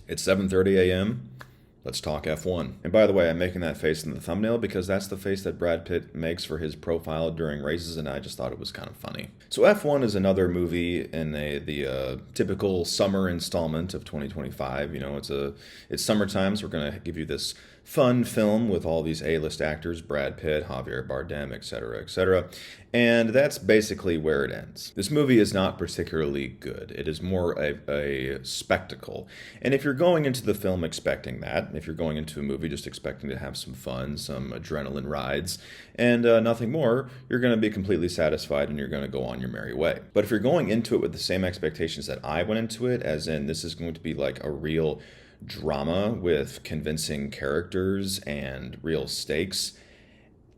It's 7:30 a.m. Let's talk F1. And by the way, I'm making that face in the thumbnail because that's the face that Brad Pitt makes for his profile during races, and I just thought it was kind of funny. So F1 is another movie in the typical summer installment of 2025. You know, it's summertime, so we're gonna give you this fun film with all these A-list actors: Brad Pitt, Javier Bardem, etc., etc. And that's basically where it ends. This movie is not particularly good. It is more a spectacle. And if you're going into the film expecting that, if you're going into a movie just expecting to have some fun, some adrenaline rides, and nothing more, you're going to be completely satisfied and you're going to go on your merry way. But if you're going into it with the same expectations that I went into it, as in this is going to be like a real drama with convincing characters and real stakes,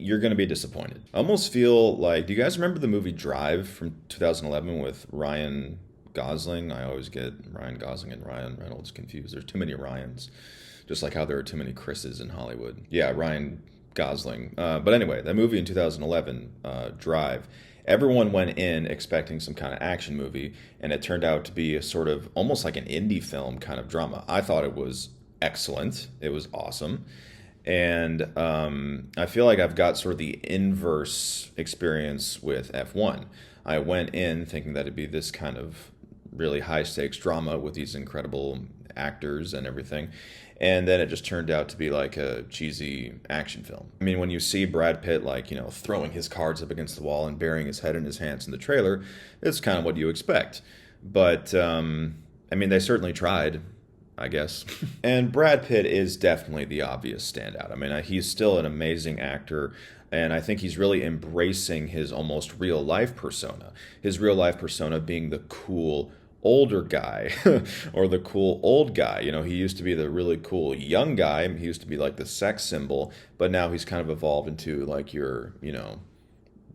you're going to be disappointed. I almost feel like, do you guys remember the movie Drive from 2011 with Ryan Gosling? I always get Ryan Gosling and Ryan Reynolds confused. There's too many Ryans, just like how there are too many Chris's in Hollywood. Yeah, Ryan Gosling. But anyway, that movie in 2011, Drive, everyone went in expecting some kind of action movie, and it turned out to be a sort of almost like an indie film kind of drama. I thought it was excellent. It was awesome. And I feel like I've got sort of the inverse experience with F1. I went in thinking that it'd be this kind of really high stakes drama with these incredible actors and everything. And then it just turned out to be like a cheesy action film. I mean, when you see Brad Pitt, like, you know, throwing his cards up against the wall and burying his head in his hands in the trailer, it's kind of what you expect. But, I mean, they certainly tried, I guess. And Brad Pitt is definitely the obvious standout. I mean, he's still an amazing actor, and I think he's really embracing his almost real life persona. His real life persona being the cool older guy or the cool old guy. You know, he used to be the really cool young guy. He used to be like the sex symbol, but now he's kind of evolved into like your, you know,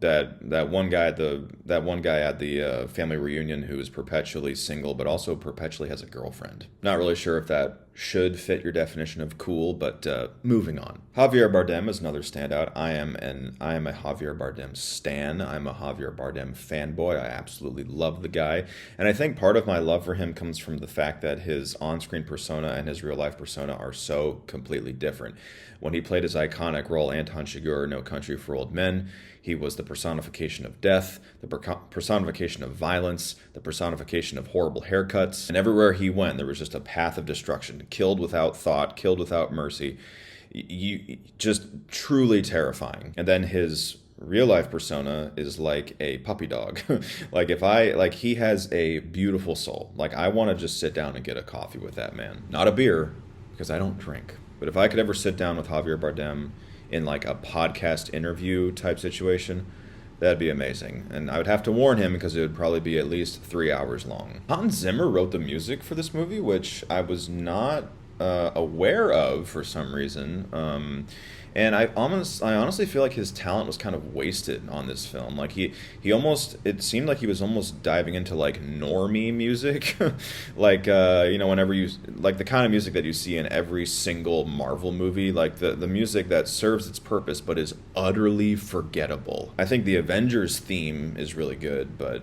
that one guy at the family reunion who is perpetually single but also perpetually has a girlfriend. Not really sure if that should fit your definition of cool, but moving on. Javier Bardem is another standout. I am a Javier Bardem stan. I'm a Javier Bardem fanboy. I absolutely love the guy, and I think part of my love for him comes from the fact that his on-screen persona and his real-life persona are so completely different. When he played his iconic role Anton Chigurh, No Country for Old Men, he was the personification of death, the personification of violence, the personification of horrible haircuts. And everywhere he went, there was just a path of destruction. Killed without thought, killed without mercy. Just truly terrifying. And then his real life persona is like a puppy dog. He has a beautiful soul. Like, I want to just sit down and get a coffee with that man. Not a beer, because I don't drink. But if I could ever sit down with Javier Bardem in like a podcast interview type situation, that'd be amazing. And I would have to warn him because it would probably be at least 3 hours long. Hans Zimmer wrote the music for this movie, which I was not aware of for some reason. And I honestly feel like his talent was kind of wasted on this film. Like it seemed like he was almost diving into like normie music, like whenever you like the kind of music that you see in every single Marvel movie, like the music that serves its purpose but is utterly forgettable. I think the Avengers theme is really good, but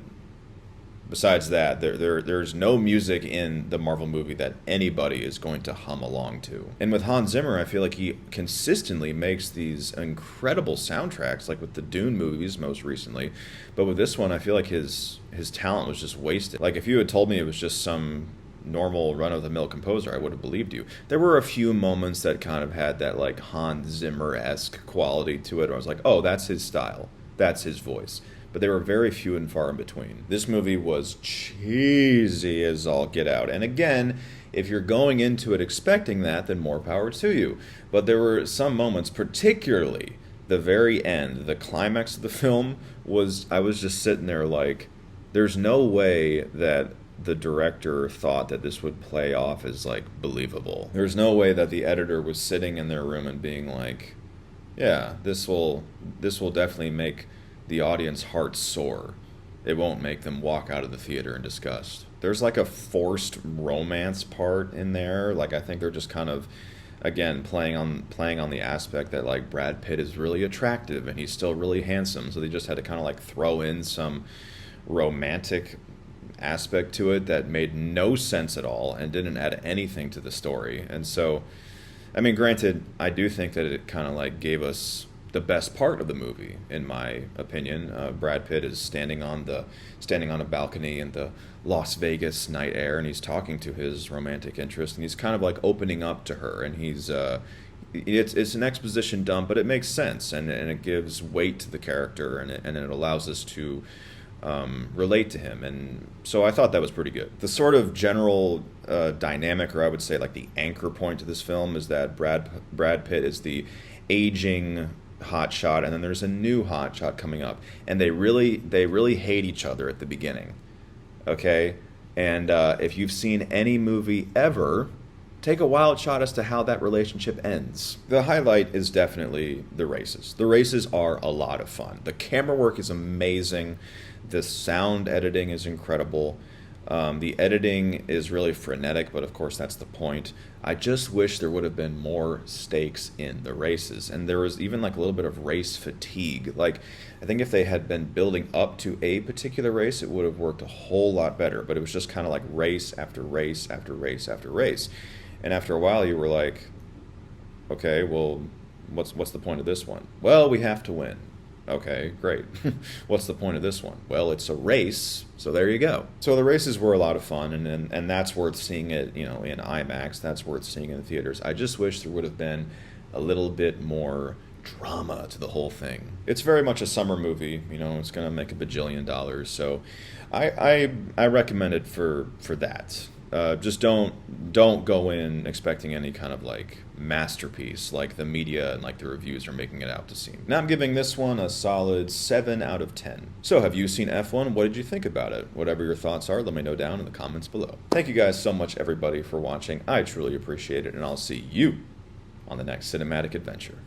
besides that, there's no music in the Marvel movie that anybody is going to hum along to. And with Hans Zimmer, I feel like he consistently makes these incredible soundtracks, like with the Dune movies most recently. But with this one, I feel like his talent was just wasted. Like, if you had told me it was just some normal run-of-the-mill composer, I would have believed you. There were a few moments that kind of had that like Hans Zimmer-esque quality to it, where I was like, oh, that's his style. That's his voice. But they were very few and far in between. This movie was cheesy as all get out. And again, if you're going into it expecting that, then more power to you. But there were some moments, particularly the very end, the climax of the film, I was just sitting there like, there's no way that the director thought that this would play off as like believable. There's no way that the editor was sitting in their room and being like, yeah, this will definitely make the audience heart soar. It won't make them walk out of the theater in disgust. There's like a forced romance part in there. Like, I think they're just kind of, again, playing on the aspect that like Brad Pitt is really attractive and he's still really handsome. So they just had to kind of like throw in some romantic aspect to it that made no sense at all and didn't add anything to the story. And so, I mean, granted, I do think that it kind of like gave us the best part of the movie, in my opinion. Brad Pitt is standing on a balcony in the Las Vegas night air, and he's talking to his romantic interest, and he's kind of like opening up to her, and it's an exposition dump, but it makes sense, and it gives weight to the character, and it allows us to relate to him, and so I thought that was pretty good. The sort of general dynamic, or I would say like the anchor point to this film, is that Brad Pitt is the aging hotshot, and then there's a new hotshot coming up, and they really hate each other at the beginning, okay? And if you've seen any movie ever, take a wild shot as to how that relationship ends. The highlight is definitely the races. The races are a lot of fun. The camera work is amazing. The sound editing is incredible. The editing is really frenetic, but of course that's the point. I just wish there would have been more stakes in the races, and there was even like a little bit of race fatigue. Like, I think if they had been building up to a particular race, it would have worked a whole lot better, but it was just kind of like race after race after race after race. And after a while you were like, okay, well, what's the point of this one? Well, we have to win. Okay, great. What's the point of this one? Well, it's a race, so there you go. So the races were a lot of fun, and that's worth seeing it, in IMAX. That's worth seeing in the theaters. I just wish there would have been a little bit more drama to the whole thing. It's very much a summer movie. It's going to make $1 bajillion, so I recommend it for that. Just don't go in expecting any kind of like masterpiece like the media and like the reviews are making it out to seem. Now I'm giving this one a solid 7 out of 10. So have you seen F1? What did you think about it? Whatever your thoughts are, let me know down in the comments below. Thank you guys so much, everybody, for watching. I truly appreciate it, and I'll see you on the next cinematic adventure.